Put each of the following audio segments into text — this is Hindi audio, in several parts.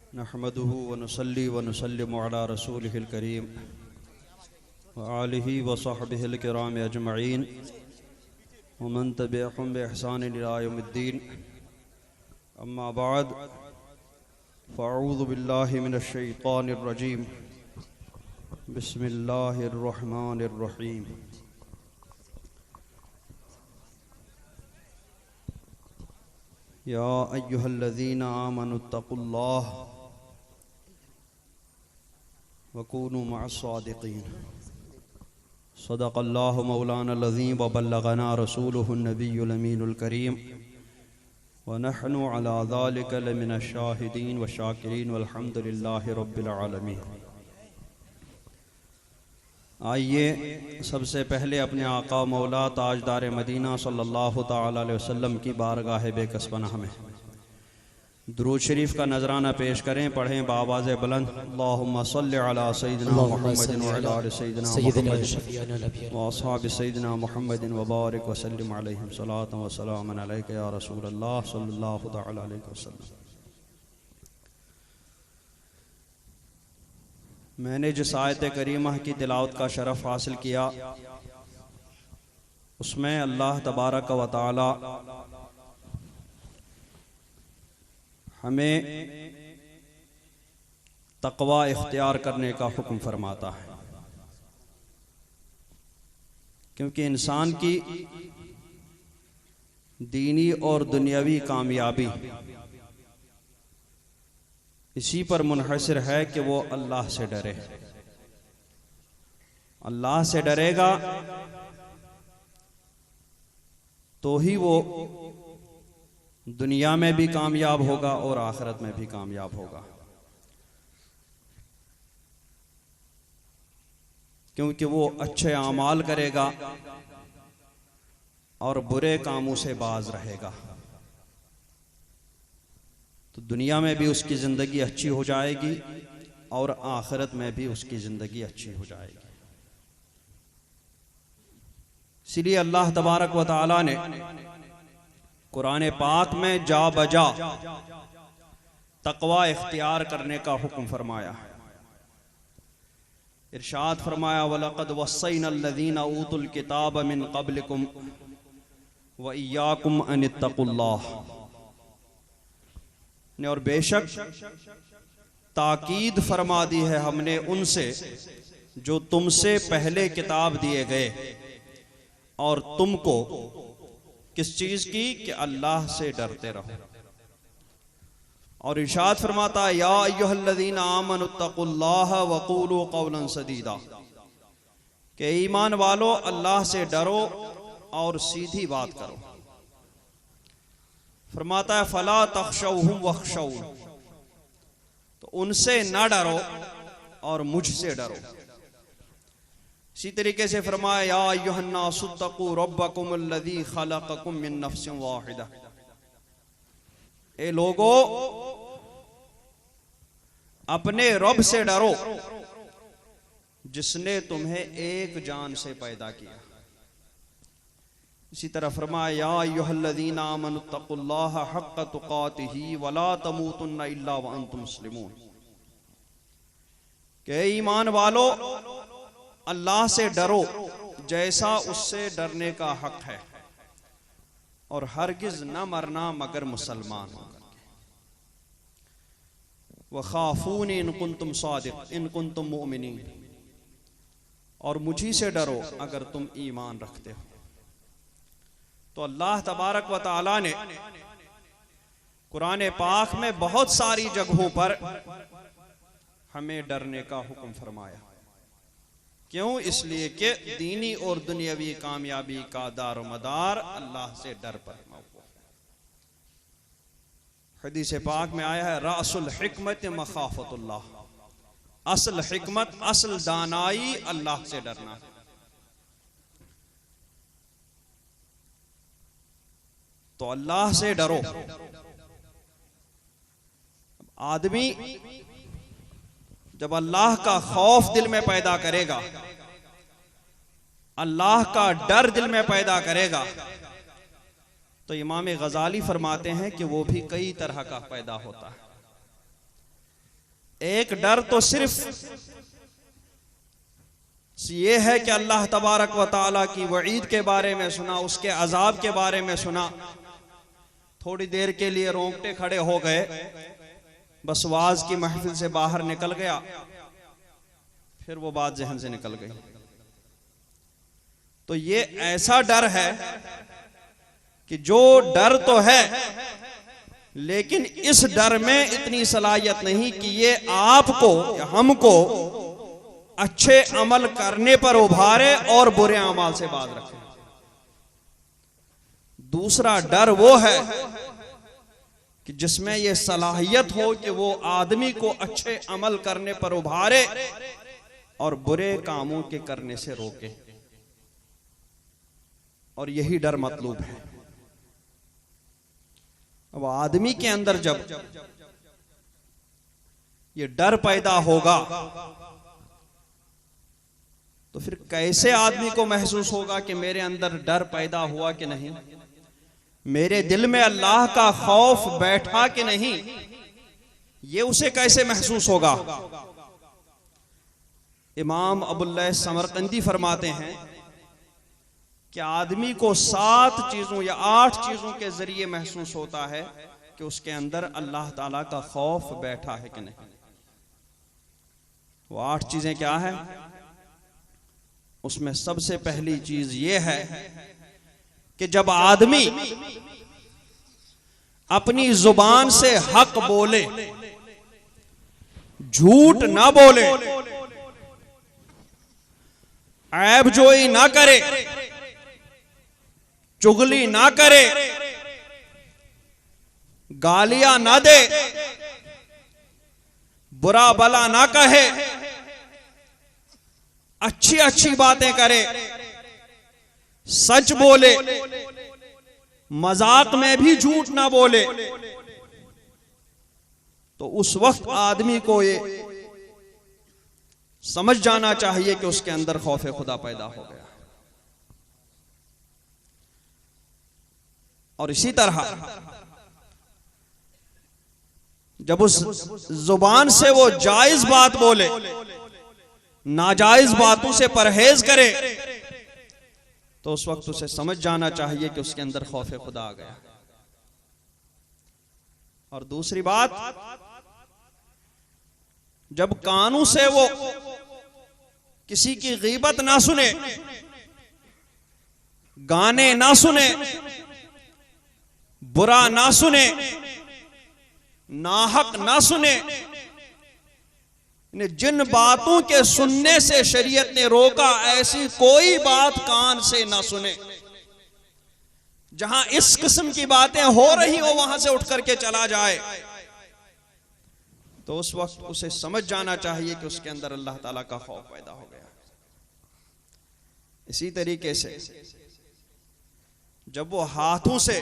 नहमदुहु व नुसल्ली व नुसल्लिमु अला रसूलिहिल करीम व आलिहि व सहबिहिल किराम अजमईन व मन तबिअहुम बि इहसान इला यौमिद्दीन। अम्मा बाद फ़अऊज़ु बिल्लाहि मिनश शैतानिर रजीम। बिस्मिल्लाहिर रहमानिर रहीम। या अय्युहल्लज़ीना आमनुत्तक़ुल्लाह वकूनू मअस्सादिक़ीन। सदक़ल्लाहु मौलाना अज़ीम व बल्लगना रसूलुहुन नबियुल अमीनुल करीम व नहनु अला ज़ालिका लमिनश शाहिदीन व शाकिरीन वल्हम्दुलिल्लाहि रब्बिल आलमीन। आइए सबसे पहले अपने आका मौला ताजदार मदीना सल्लल्लाहु ताला अलैहि वसल्लम की बारगाह बेकस पनाह में दुरूद शरीफ का नजराना पेश करें। पढ़ें बावाज़ बुलंद अल्लाहुम्मा सल्लि अला सय्यिदिना मुहम्मदिन व अला आलि सय्यिदिना मुहम्मदिन व अस्हाबि सय्यिदिना मुहम्मदिन व बारिक व सल्लिम अलैहिम सलातन व सलामन अलैका या रसूलल्लाह सल्लल्लाहु ताला अलैहि वसल्लम। मैंने जिस आयत करीमा की तिलावत का शरफ हासिल किया उसमें अल्लाह तबारक व तआला हमें तक़वा इख्तियार करने का हुक्म फरमाता है, क्योंकि इंसान की दीनी और दुनियावी कामयाबी इसी पर मुनहसर है कि वो अल्लाह से डरे। अल्लाह से डरेगा तो ही वो दुनिया में भी कामयाब होगा और आखिरत में भी कामयाब होगा, क्योंकि वो अच्छे आमाल करेगा और बुरे कामों से बाज रहेगा। तो दुनिया में भी उसकी ज़िंदगी अच्छी हो जाएगी और आखिरत में भी उसकी ज़िंदगी अच्छी हो जाएगी। इसलिए अल्लाह तबारक व तआला ने कुरान पाक में जा बजा तक़वा इख्तियार करने का हुक्म फरमाया। इरशाद फरमाया वलक़द वस्सैनल लज़ीना ऊतुल किताब मिन क़ब्लिकुम व इय्याकुम अनित्तक़ुल्लाह ने, और बेशक ताकीद फरमा दी है हमने उनसे जो तुमसे पहले किताब दिए गए, और तुमको किस चीज की कि अल्लाह से डरते रहो। और इरशाद फरमाता या अय्युहल्लज़ीना आमनुत्तक़ुल्लाह वक़ूलू क़ौलन सदीदा, कि ईमान वालो अल्लाह से डरो और सीधी बात करो। फरमाता है फला तख़शौहुम वख़शौन, तो उनसे ना डरो और मुझसे डरो। इसी तरीके से फरमाया या अय्युहन्नासुत्तक़ू रब्बकुमुल्लज़ी ख़लक़कुम मिन नफ़्सिन वाहिदा, ए लोगो अपने रब से डरो जिसने तुम्हें एक जान से पैदा किया। इसी तरह फरमाया या अय्युहल्लज़ीना आमनुत्तक़ुल्लाह हक़्क़ तुक़ातिही वला तमूतुन्ना इल्ला व अंतुम मुस्लिमून, कि ईमान वालो अल्लाह से डरो जैसा उससे डरने का हक है, और हरगिज न मरना मगर मुसलमान होकर। वख़ाफ़ूनी इन कुंतुम सादिक़ इन कुंतुम मुमिनीन, और मुझी से डरो अगर तुम ईमान रखते हो। तो अल्लाह तबारक व तआला ने कुरान पाक में बहुत सारी जगहों पर हमें डरने का हुक्म फरमाया। क्यों? इसलिए कि दीनी और दुनियावी कामयाबी का दारो मदार अल्लाह से डर पर मौकूफ है। हदीस पाक में आया है रासुल हिकमत मखाफतुल्लाह, असल हिकमत असल दानाई अल्लाह से डरना है। तो अल्लाह से डरो। आदमी जब अल्लाह का खौफ दिल में पैदा करेगा, अल्लाह का डर दिल में पैदा करेगा, तो इमाम गजाली फरमाते हैं कि वो भी कई तरह का पैदा होता है। एक डर तो सिर्फ ये है कि अल्लाह तबारक व तआला की वईद के बारे में सुना, उसके अजाब के बारे में सुना, थोड़ी देर के लिए रोंगटे खड़े हो गए, बस वाज की महफिल से बाहर निकल गया, फिर वो बात जहन से निकल गई। तो ये ऐसा डर है कि जो डर तो है, लेकिन इस डर में इतनी सलाहियत नहीं कि ये आपको या हमको अच्छे अमल करने पर उभारे और बुरे अमाल से बाज रखे। दूसरा डर वो है कि जिसमें ये सलाहियत हो कि वो आदमी को अच्छे अमल करने पर उभारे और बुरे कामों के करने से रोके, और यही डर मतलूब है। अब आदमी के अंदर जब ये डर पैदा होगा तो फिर कैसे आदमी को महसूस होगा कि मेरे अंदर डर पैदा हुआ कि नहीं, मेरे दिल में अल्लाह का खौफ बैठा कि नहीं, ये उसे कैसे महसूस होगा। इमाम अबुल्लैथ समरकंदी फरमाते हैं कि आदमी को 7 चीजों या 8 चीजों के जरिए महसूस होता है कि उसके अंदर अल्लाह ताला का खौफ बैठा है कि नहीं। वो 8 चीजें क्या है? उसमें सबसे पहली चीज ये है कि जब आदमी अपनी जुबान से हक बोले, झूठ ना बोले, ऐबजोई ना करे, चुगली ना करे, गालियां ना दे, बुरा भला ना कहे, अच्छी अच्छी बातें करे, सच बोले, मजाक में भी झूठ ना बोले, तो उस वक्त आदमी को ये समझ जाना चाहिए कि उसके अंदर खौफ खुदा पैदा हो गया। और इसी तरह जब उस जुबान से वो जायज बात बोले, नाजायज बातों से परहेज करे, तो उस वक्त उसे समझ जाना चाहिए कि उसके अंदर खौफ खुदा आ गया। और दूसरी बात, जब कानों से वो किसी की गीबत ना सुने, गाने ना सुने, बुरा ना सुने, नाहक ना सुने, जिन बातों के सुनने से शरीयत ने रोका, ऐसी कोई बात कान से ना सुने। जहां इस किस्म की बातें हो रही हो वहां से उठ करके चला जाए, तो उस वक्त उसे समझ जाना चाहिए कि उसके अंदर अल्लाह ताला का खौफ पैदा हो गया। इसी तरीके से जब वो हाथों से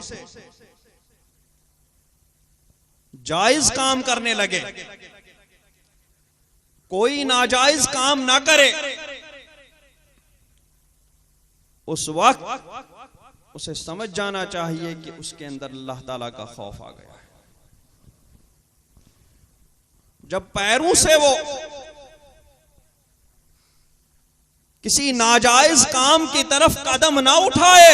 जायज काम करने लगे, कोई नाजायज काम ना करे, उस वक्त उसे समझ जाना चाहिए कि उसके अंदर अल्लाह ताला का खौफ आ गया है। जब पैरों से वो किसी नाजायज काम की तरफ कदम ना उठाए,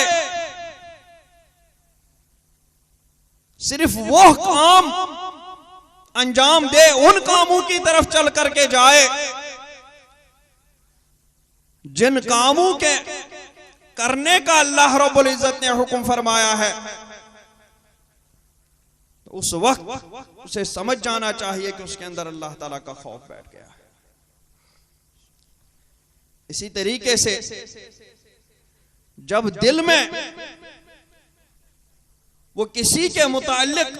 सिर्फ वो काम अंजाम दे, उन कामों की तरफ चल करके जाए जिन कामों के करने का अल्लाह रब्बुल इज्जत ने हुक्म फरमाया है, तो उस वक्त उसे समझ जाना चाहिए कि उसके अंदर अल्लाह ताला का खौफ बैठ गया है। इसी तरीके से जब दिल में वो किसी के मुताल्लिक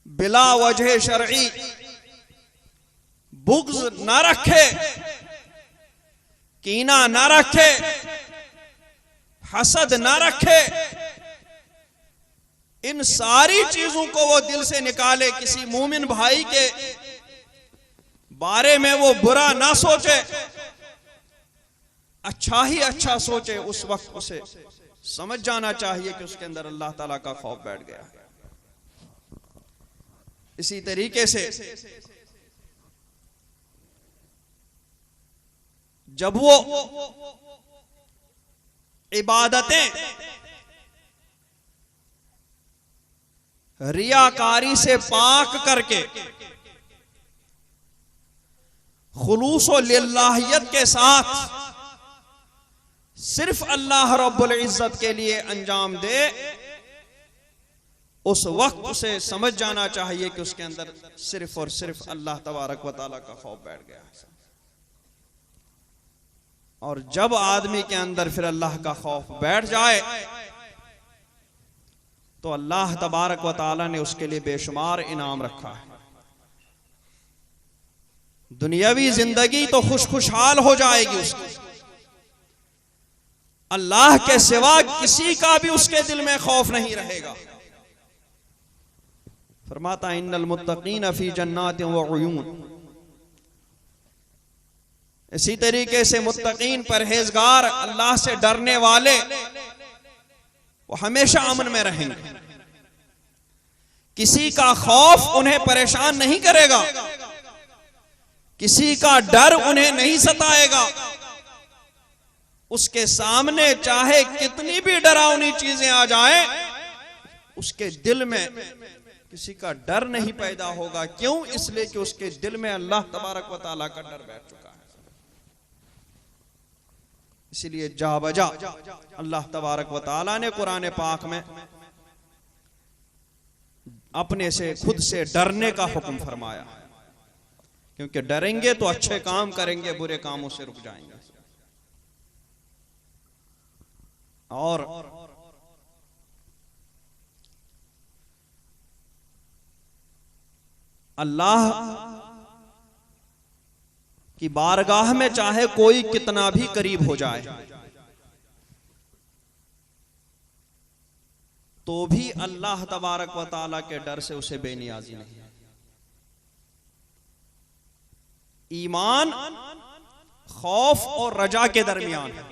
बिला वजह शरई बुग़्ज़ ना रखे, कीना ना रखे, हसद ना रखे, इन सारी चीजों को वो दिल से निकाले, किसी मोमिन भाई के बारे में वो बुरा ना सोचे, अच्छा ही अच्छा सोचे, उस वक्त उसे समझ जाना चाहिए कि उसके अंदर अल्लाह ताला का खौफ बैठ गया है। इसी तरीके से जब वो इबादतें रियाकारी से पाक करके खुलूस व लिल्लाहियत के साथ सिर्फ अल्लाह रब्बुल इज्जत के लिए अंजाम दे, उस वक्त उसे समझ जाना चाहिए कि उसके अंदर सिर्फ और सिर्फ अल्लाह तबारक व तआला का खौफ बैठ गया है। और जब आदमी के अंदर फिर अल्लाह का खौफ बैठ जाए तो अल्लाह तबारक व तआला ने उसके लिए बेशुमार इनाम रखा है। दुनियावी जिंदगी तो खुशहाल हो जाएगी उसकी, अल्लाह के सिवा किसी का भी उसके दिल में खौफ नहीं रहेगा। फरमाता इन्नल मुत्तकीन फी जन्नातिन व उयून। इसी तरीके से मुत्तकीन परहेजगार अल्लाह से डरने वाले वो हमेशा अमन में रहेंगे, किसी का खौफ उन्हें परेशान नहीं करेगा, किसी का डर उन्हें नहीं सताएगा। उसके सामने चाहे कितनी भी डरावनी चीजें आ जाएं, उसके दिल में किसी का डर नहीं पैदा होगा। क्यों? इसलिए कि उसके दिल में अल्लाह तबारक व तआला का डर बैठ चुका है। इसीलिए जा बजा अल्लाह तबारक व तआला ने कुरान पाक में अपने से खुद से डरने का हुक्म फरमाया, क्योंकि डरेंगे तो अच्छे काम करेंगे, बुरे कामों से रुक जाएंगे। और अल्लाह की बारगाह में चाहे कोई कितना भी करीब हो जाए तो भी अल्लाह तबारक व तआला के डर से उसे बेनियाजी नहीं है। ईमान खौफ और रजा के दरमियान है।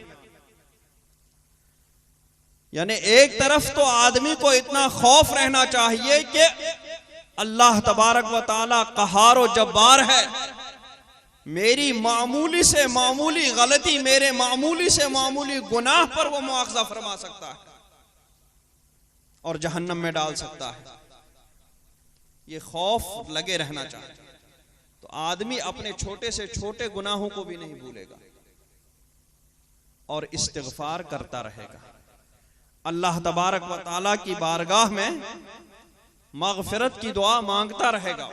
यानी एक तरफ तो आदमी को इतना खौफ रहना चाहिए कि अल्लाह तबारक व तआला कहार व जब्बार है, मेरी मामूली से मामूली गलती, मेरे मामूली से मामूली गुनाह पर वो मुआवजा फरमा सकता है और जहन्नम में डाल सकता है। ये खौफ लगे रहना चाहिए। तो आदमी अपने छोटे से छोटे गुनाहों को भी नहीं भूलेगा और इस्तिग़फार करता रहेगा, अल्लाह तबारक व तआला की बारगाह में मग़फ़िरत की दुआ मांगता रहेगा।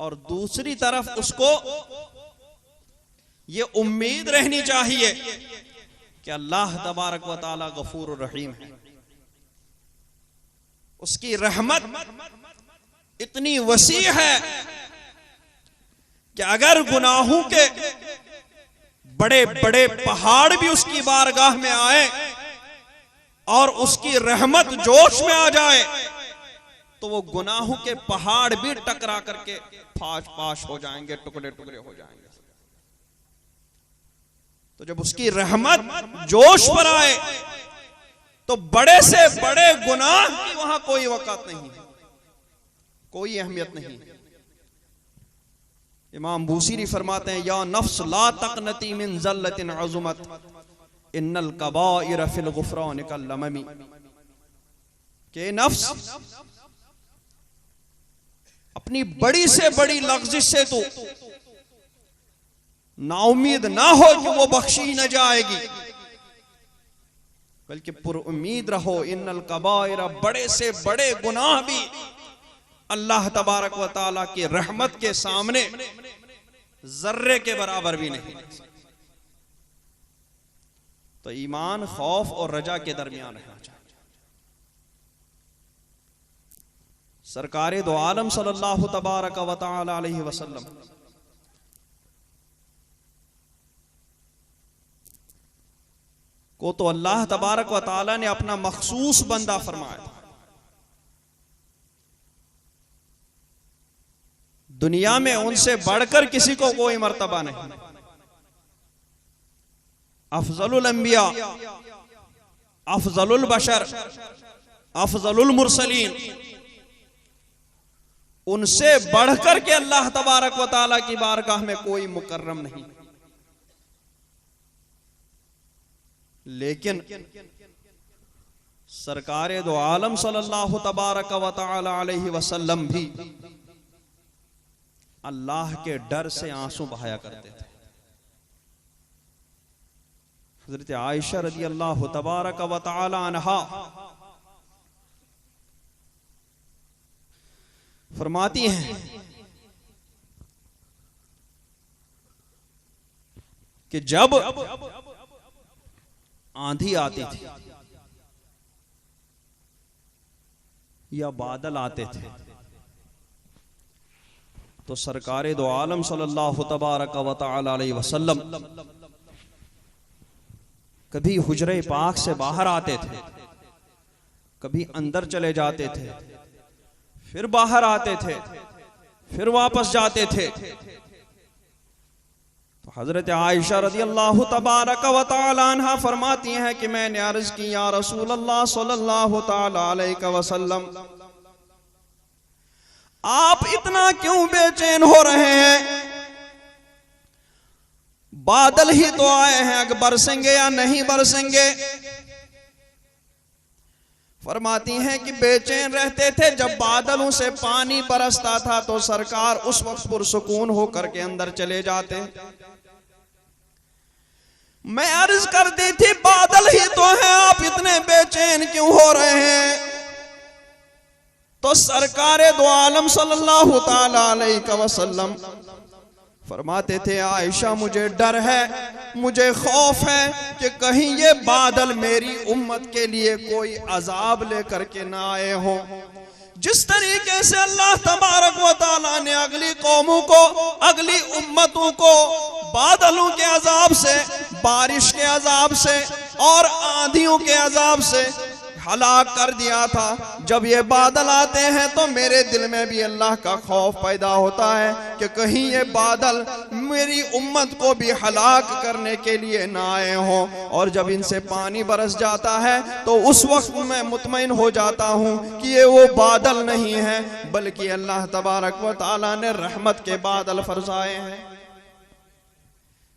और दूसरी तरफ उसको ये उम्मीद रहनी चाहिए कि अल्लाह तबारक व तआला गफूर रहीम है, उसकी रहमत इतनी वसी है कि अगर गुनाहों के बड़े बड़े पहाड़ भी उसकी बारगाह में आए और उसकी रहमत जोश में आ जाए तो वो गुनाहों के पहाड़ भी टकरा करके फाश फाश हो जाएंगे, टुकड़े टुकड़े हो जाएंगे। तो जब उसकी रहमत जोश पर आए तो बड़े से बड़े गुनाह की वहां कोई वक़्त नहीं, कोई अहमियत नहीं। इमाम बूसीरी फरमाते हैं, या नफ्स ला तक़नती मिन ज़ल्लतिन अज़ुमत इन्नल कबाइर फिल गुफ़रान कल लममी। के नफ्स अपनी बड़ी से बड़ी लग़्ज़िश से तो नाउमीद ना हो कि वो बख्शी न जाएगी, बल्कि पुरुम्मीद रहो। इन्नल कबाइर, बड़े से बड़े गुनाह भी अल्लाह तबारक व तआला की रहमत के सामने जर्रे के बराबर भी नहीं। तो ईमान खौफ और रजा के दरमियान रहना चाहिए। सरकारे दो आलम सल्लल्लाहु तबारक व तआला अलैहि वसल्लम को तो अल्लाह तबारक व तआला ने अपना मखसूस बंदा फरमाया। दुनिया में उनसे बढ़कर किसी को कोई मर्तबा नहीं। अफजलुल अंबिया, अफजलुल बशर, अफजलुल मुरसलीन, उनसे बढ़कर के अल्लाह तबारक व तआला की बारगाह में कोई मुकर्रम नहीं। लेकिन सरकारे दो आलम सल्लल्लाहु तबारक व तआला अलैहि वसल्लम भी अल्लाह के डर से आंसू बहाया करते थे। हजरत आयशा रज़ी अल्लाह तबारक व तआला अन्हा फरमाती हैं कि जब आंधी आती थी या बादल आते थे तो सरकारे दो आलम सल्लल्लाहु तबारक व तआला अलैहि वसल्लम कभी हुजरे पाक से बाहर आते थे, कभी अंदर चले जाते थे, फिर बाहर आते थे, फिर वापस जाते थे। तो हजरत आयशा रज़ियल्लाहु तबारक व तआला अन्हा फरमाती हैं कि मैंने अर्ज की, या रसूल अल्लाह सल्लल्लाहु तआला अलैहि वसल्लम, आप इतना क्यों बेचैन हो रहे हैं? बादल ही तो आए हैं, अगर बरसेंगे या नहीं बरसेंगे? फरमाती हैं कि बेचैन रहते थे, जब बादलों से पानी बरसता था तो सरकार उस वक्त पुरसुकून होकर के अंदर चले जाते। मैं अर्ज करती थी बादल ही तो हैं, आप इतने बेचैन क्यों हो रहे हैं? तो सरकारे दो आलम सल्लल्लाहु ताला अलैहि वसल्लम फरमाते थे, आयशा मुझे डर है, मुझे खौफ है कि कहीं ये बादल मेरी उम्मत के लिए कोई अजाब लेकर के ना आए हों। जिस तरीके से अल्लाह तबारक व तआला ने अगली कौमों को, अगली उम्मतों को बादलों के अजाब से, बारिश के अजाब से और आंधियों के अजाब से हलाक कर दिया था, जब ये बादल आते हैं तो मेरे दिल में भी अल्लाह का खौफ पैदा होता है कि कहीं ये बादल मेरी उम्मत को भी हलाक करने के लिए ना आए हों। और जब इनसे पानी बरस जाता है तो उस वक्त मैं मुतमईन हो जाता हूँ कि ये वो बादल नहीं है, बल्कि अल्लाह तबारक व तआला ने रहमत के बादल फरसाए हैं।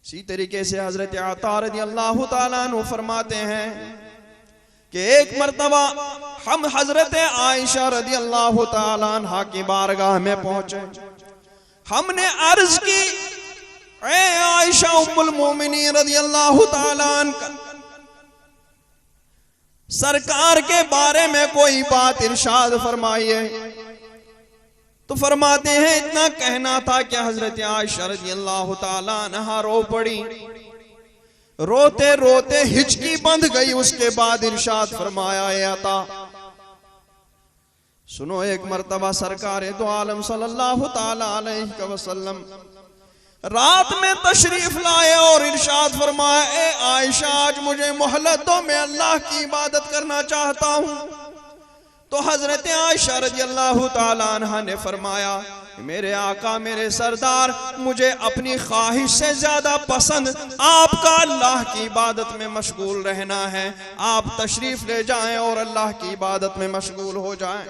इसी तरीके से हजरत अता रज़ियल्लाहु ताला अन्हु फरमाते हैं कि एक मर्तबा हम हजरत आयशा रज़ियल्लाहु ताला अन्हा की बारगाह में पहुंचे। हमने अर्ज की, ए आयशा उम्मुल मोमिनीन रज़ियल्लाहु ताला अन्हा, सरकार के बारे में कोई बात इरशाद फरमाइए। तो फरमाते हैं, इतना कहना था कि हजरत आयशा रज़ियल्लाहु ताला अन्हा रो पड़ी। रोते रोते हिचकी बंध गई। उसके बाद इरशाद फरमाया, ए अता सुनो, एक मर्तबा सरकारे दो आलम सल्लल्लाहु ताला अलैहि वसल्लम रात में तशरीफ लाए और इरशाद फरमाया, ए आयशा आज मुझे मोहलत दो, मैं अल्लाह की इबादत करना चाहता हूं। तो हजरत आयशा रज़ियल्लाहु ताला अन्हा ने फरमाया, मेरे आका, मेरे सरदार, मुझे अपनी ख्वाहिश से ज्यादा पसंद आपका अल्लाह की इबादत में मशगूल रहना है। आप तशरीफ ले जाएं और अल्लाह की इबादत में मशगूल हो जाएं।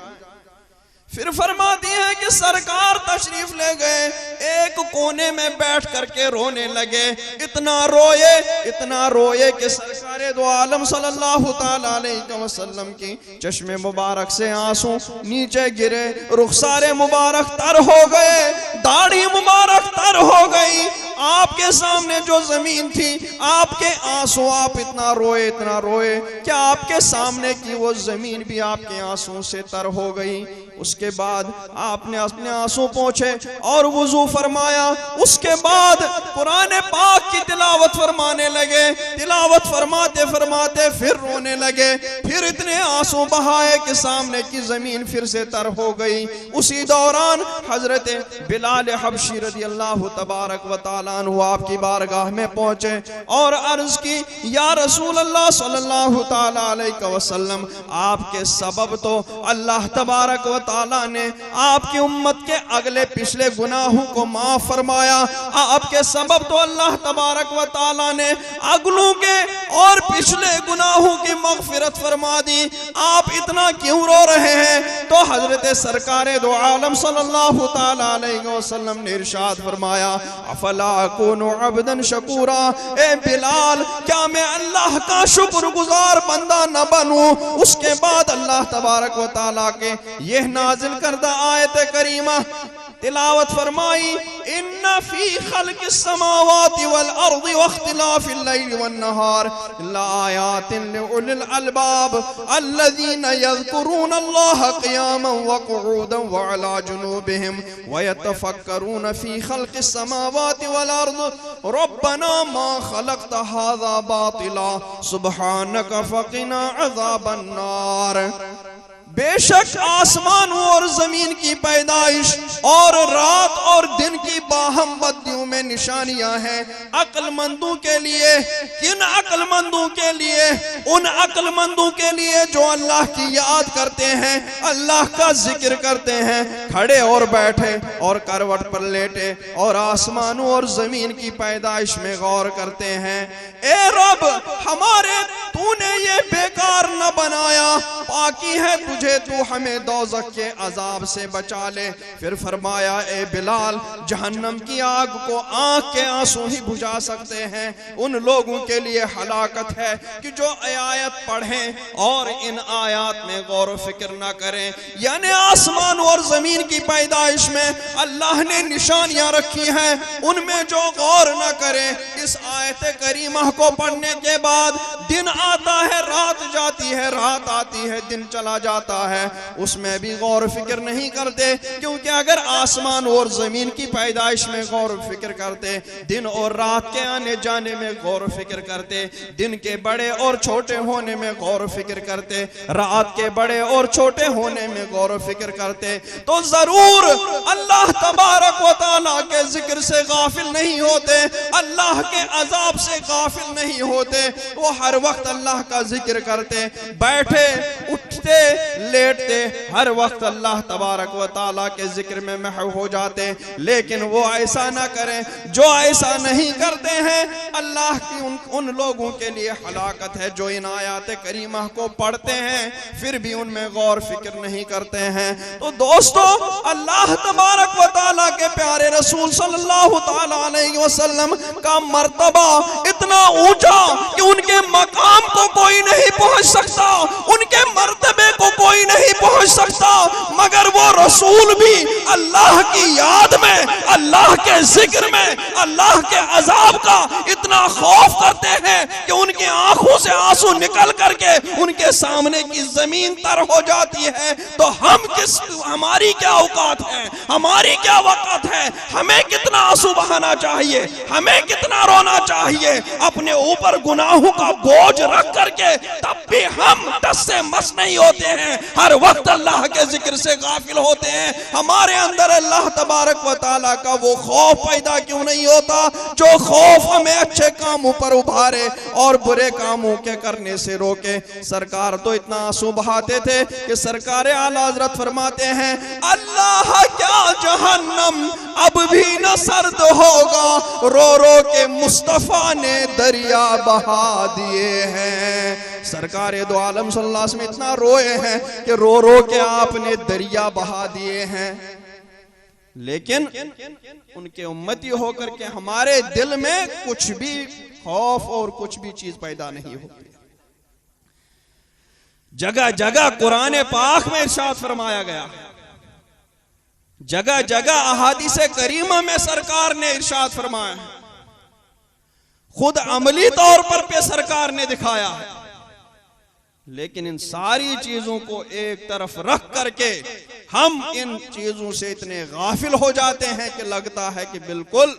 फिर फरमाती है कि सरकार तशरीफ ले गए, एक कोने में बैठ करके रोने लगे। इतना रोए कि सरकारे दो आलम सल्लल्लाहु ताला अलैहि वसल्लम की चश्मे मुबारक से आंसू नीचे गिरे, रुखसारे मुबारक तर हो गए, दाढ़ी मुबारक तर हो गई। आपके सामने जो जमीन थी, आपके आंसू, आप इतना रोए कि आपके सामने की वो जमीन भी आपके आंसू से तर हो गई। उसके बाद आपने अपने आंसू पोंछे और वुजू फरमाया। उसके बाद कुरान पाक की तिलावत फरमाने लगे। तिलावत फरमाते फरमाते फिर रोने लगे। फिर इतने आंसू बहाए कि सामने की जमीन फिर से तर हो गई। उसी दौरान हजरत बिलाल हबशी रज़ियल्लाहु तबारक व तआला ताला अन्हु आपकी बारगाह में पहुंचे और अर्ज की, या रसूल अल्लाह सल्लल्लाहु ताला अलैहि वसल्लम, आपके सबब तो अल्लाह तबारक व ताला ने आपकी उम्मत के अगले पिछले गुनाहों को माफ फरमाया। आपके सबब तो अल्लाह तबारक व ताला ने अगलों के और पिछले गुनाहों की मगफिरत फरमा दी। आप इतना क्यों रो रहे हैं? तो हजरत सरकारे दो आलम सल्लल्लाहु ताला अलैहि वसल्लम ने इरशाद फरमाया, अफला अकूनु अब्दन शकूरा, ए बिलाल, क्या मैं अल्लाह का शुक्रगुजार बंदा न बनूं? उसके बाद अल्लाह तबारक व ताला के यह नाजिल करदा आयत करीमा तिलावत फरमाई, इन्ना फी खल्किस समावाति वल अर्दि वख्तिलाफिल लैलि वन नहार लाआयातिन लिउलिल अलबाब अल्लज़ीना यज़कुरूना अल्लाह क़ियामन व क़ुऊदन व अला जुनूबिहिम व यतफ़क्करूना फी खल्किस समावाति वल अर्दि रब्बना मा खलक़्त हाज़ा बातिला सुब्हानका फ़क़िना अज़ाबन नार। बेशक आसमानों और जमीन की पैदाइश और रात और दिन की बाहम बदियों में निशानियां हैं अक्लमंदों के लिए। किन अक्लमंदों के लिए? उन अक्लमंदों के लिए जो अल्लाह की याद करते हैं, अल्लाह का जिक्र करते हैं, खड़े और बैठे और करवट पर लेटे और आसमानों और जमीन की पैदाइश में गौर करते हैं। ए रब हमारे, तूने ये बेकार न बनाया, पाकी है तुझे, तू हमें दोज़ख के अजाब से बचा ले। फिर फरमाया, ए बिलाल, जहन्नम की आग को आंख के आंसू ही बुझा सकते हैं। उन लोगों के लिए हलाकत है कि जो आयत पढ़ें और इन आयत में गौर व फिक्र ना करें। यानी आसमान और जमीन की पैदाइश में अल्लाह ने निशानियां रखी हैं, उनमें जो गौर ना करें। इस आयत करीमा को पढ़ने के बाद दिन आता है, रात जाती है, रात आती है, दिन चला जाता है, उसमें भी गौर फिक्र नहीं करते। क्योंकि अगर आसमान और जमीन की पैदाइश में गौर फिक्र करते, दिन और रात के आने जाने में गौर फिक्र करते, दिन के बड़े और छोटे होने में गौर फिक्र करते, रात के बड़े और छोटे होने में गौर फिक्र करते, तो जरूर अल्लाह तबारक व तआला के जिक्र से गाफिल नहीं होते, अल्लाह के अजाब से गाफिल नहीं होते। वो हर वक्त अल्लाह का जिक्र करते, बैठे उठते लेटते, हर वक्त अल्लाह तबारक व ताला के जिक्र में महव हो जाते। लेकिन वो ऐसा ना करें। जो ऐसा नहीं करते हैं, अल्लाह की उन लोगों के लिए हलाकत है जो इन आयात करीमा को पढ़ते हैं फिर भी उनमें गौर फिक्र नहीं करते हैं। तो दोस्तों, अल्लाह तबारक व ताला के प्यारे रसूल सल्लल्लाहु ताला अलैहि वसल्लम का मर्तबा इतना ऊंचा कि उनके मकाम को कोई नहीं पहुंच सकता, उनके मर्तबे को कोई नहीं पहुंच सकता, मगर वो रसूल भी अल्लाह की याद में, अल्लाह के जिक्र में, अल्लाह के अजाब का इतना खौफ करते हैं कि उनकी आंखों से आंसू निकल करके उनके सामने की जमीन तर हो जाती है। तो हमारी क्या औकात है, हमारी क्या वक़्त है, हमें कितना आंसू बहाना चाहिए, हमें कितना रोना चाहिए। अपने ऊपर गुनाहों का बोझ रख करके तब भी हम टस से मस नहीं होते हैं, हर वक्त अल्लाह के जिक्र से गाफिल होते हैं। हमारे अंदर अल्लाह तबारक व तआला का वो खौफ पैदा क्यों नहीं होता जो खौफ हमें अच्छे कामों पर उभारे और बुरे कामों के करने से रोके। सरकार तो इतना आंसू बहाते थे कि सरकार आला हज़रत फरमाते हैं, अल्लाह क्या जहन्नम अब भी न सर्द होगा, रो रो के मुस्तफा ने दरिया बहा दिए हैं। सरकार दो आलम सल्लल्लाहु अलैहि वसल्लम इतना रोए हैं कि रो रो के आपने दरिया बहा दिए हैं। लेकिन उनके उम्मती होकर के हमारे दिल में कुछ भी खौफ और कुछ भी चीज पैदा नहीं होती। जगह जगह कुरान पाक में इरशाद फरमाया गया, जगह जगह अहादीस करीमा में सरकार ने इरशाद फरमाया, खुद अमली तौर पर पे सरकार ने दिखाया है। लेकिन इन सारी चीजों को एक तरफ रख करके हम इन चीजों से इतने गाफिल हो जाते हैं कि लगता है कि बिल्कुल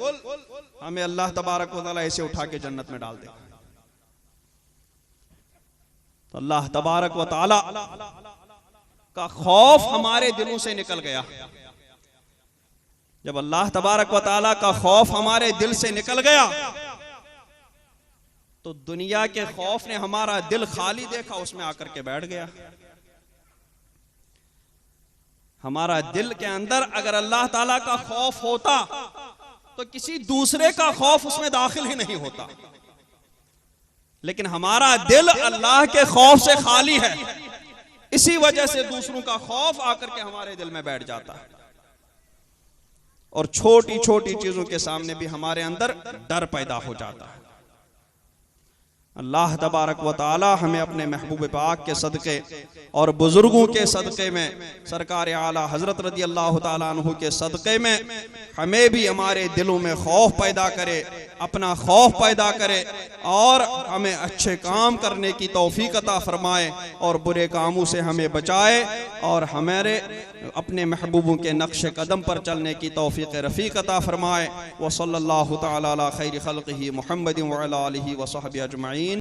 हमें अल्लाह तबारक व तआला ऐसे उठा के जन्नत में डाल देगा। तो अल्लाह तबारक व तआला का खौफ हमारे दिलों से निकल गया। जब अल्लाह तबारक व तआला का खौफ हमारे दिल से निकल गया तो दुनिया के खौफ ने हमारा दिल खाली देखा, उसमें आकर के बैठ गया। हमारा दिल के अंदर अगर अल्लाह ताला का खौफ होता तो किसी दूसरे का खौफ उसमें दाखिल ही नहीं होता, लेकिन हमारा दिल अल्लाह के खौफ से खाली है, इसी वजह से दूसरों का खौफ आकर के हमारे दिल में बैठ जाता है और छोटी छोटी चीजों के सामने भी हमारे अंदर डर पैदा हो जाता है। अल्लाह तबारक व तआला हमें अपने महबूब पाक के सदक़े और बुजुर्गों के सदक़े में, सरकार आला हजरत रज़ी अल्लाह तआला अन्हु के सदक़े में हमें भी हमारे दिलों में खौफ पैदा करे, अपना खौफ पैदा करे और हमें अच्छे काम करने की तौफीक अता फरमाए और बुरे कामों से हमें बचाए और हमारे अपने महबूबों के नक्श कदम पर चलने की तौफीक रफ़ीक अता फरमाए। व सल्लल्लाहु तआला अला खैरि खल्क़िही मुहम्मदिन व अला आलिही व सहबिही अजमईन।